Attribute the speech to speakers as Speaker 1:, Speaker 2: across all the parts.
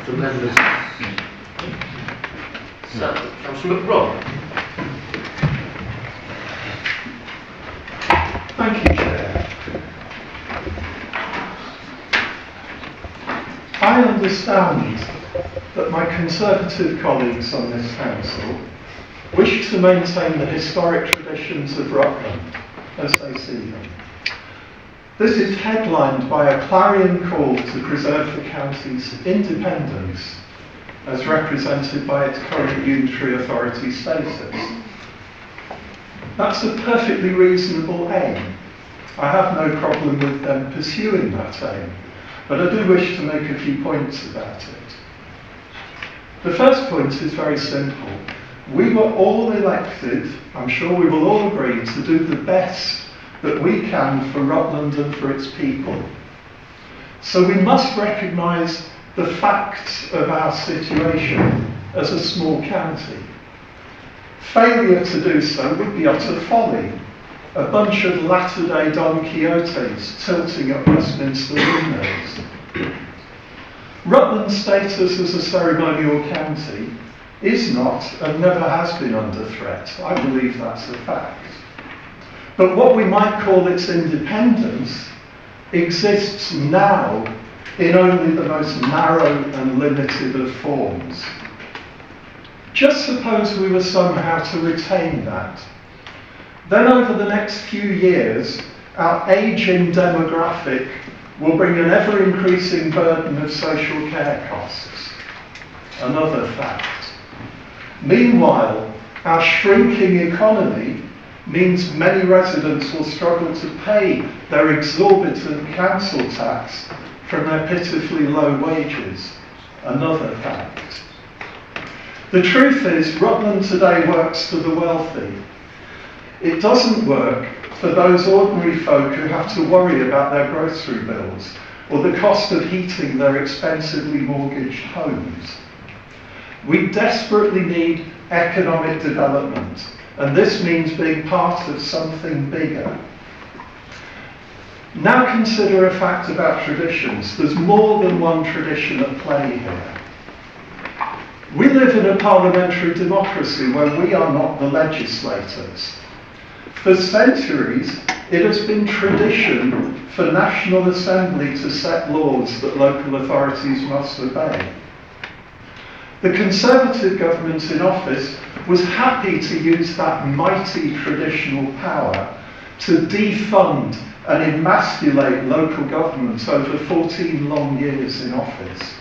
Speaker 1: The members. So, Councillor McRobb.
Speaker 2: Thank you, Chair. I understand that my Conservative colleagues on this council wish to maintain the historic traditions of Rutland as they see them. This is headlined by a clarion call to preserve the county's independence as represented by its current unitary authority status. That's a perfectly reasonable aim. I have no problem with them pursuing that aim, but I do wish to make a few points about it. The first point is very simple. We were all elected, I'm sure we will all agree, to do the best that we can for Rutland and for its people. So we must recognise the facts of our situation as a small county. Failure to do so would be utter folly. A bunch of latter-day Don Quixotes tilting at Westminster windows. Rutland's status as a ceremonial county is not and never has been under threat. I believe that's a fact. But what we might call its independence exists now in only the most narrow and limited of forms. Just suppose we were somehow to retain that. Then over the next few years, our ageing demographic will bring an ever-increasing burden of social care costs. Another fact. Meanwhile, our shrinking economy means many residents will struggle to pay their exorbitant council tax from their pitifully low wages. Another fact. The truth is, Rutland today works for the wealthy. It doesn't work for those ordinary folk who have to worry about their grocery bills or the cost of heating their expensively mortgaged homes. We desperately need economic development, and this means being part of something bigger. Now consider a fact about traditions. There's more than one tradition at play here. We live in a parliamentary democracy where we are not the legislators. For centuries, it has been tradition for National Assembly to set laws that local authorities must obey. The Conservative government in office was happy to use that mighty traditional power to defund and emasculate local governments over 14 long years in office.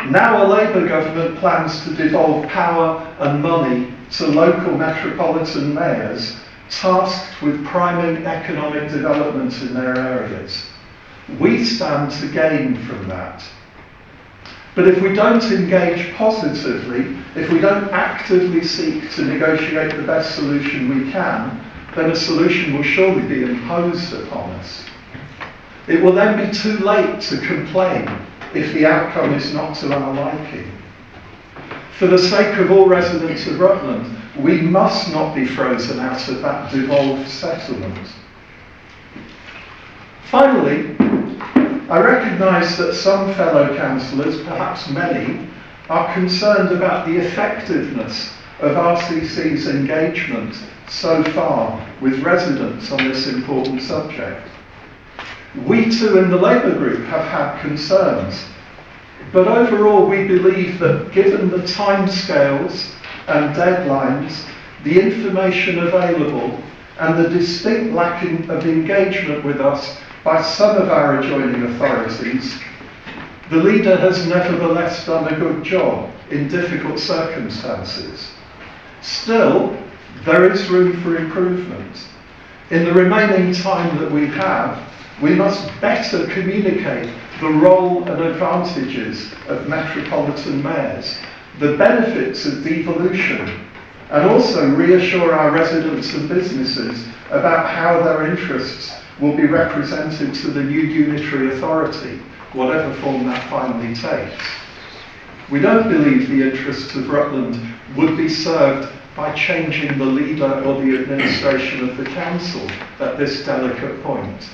Speaker 2: Now a Labour government plans to devolve power and money to local metropolitan mayors tasked with priming economic development in their areas. We stand to gain from that. But if we don't engage positively, if we don't actively seek to negotiate the best solution we can, then a solution will surely be imposed upon us. It will then be too late to complain if the outcome is not to our liking. For the sake of all residents of Rutland, we must not be frozen out of that devolved settlement. Finally, I recognise that some fellow councillors, perhaps many, are concerned about the effectiveness of RCC's engagement so far with residents on this important subject. We too in the Labour group have had concerns, but overall we believe that given the timescales and deadlines, the information available and the distinct lack of engagement with us by some of our adjoining authorities, the leader has nevertheless done a good job in difficult circumstances. Still, there is room for improvement. In the remaining time that we have, we must better communicate the role and advantages of metropolitan mayors, the benefits of devolution, and also reassure our residents and businesses about how their interests will be represented to the new unitary authority, whatever form that finally takes. We don't believe the interests of Rutland would be served by changing the leader or the administration of the council at this delicate point.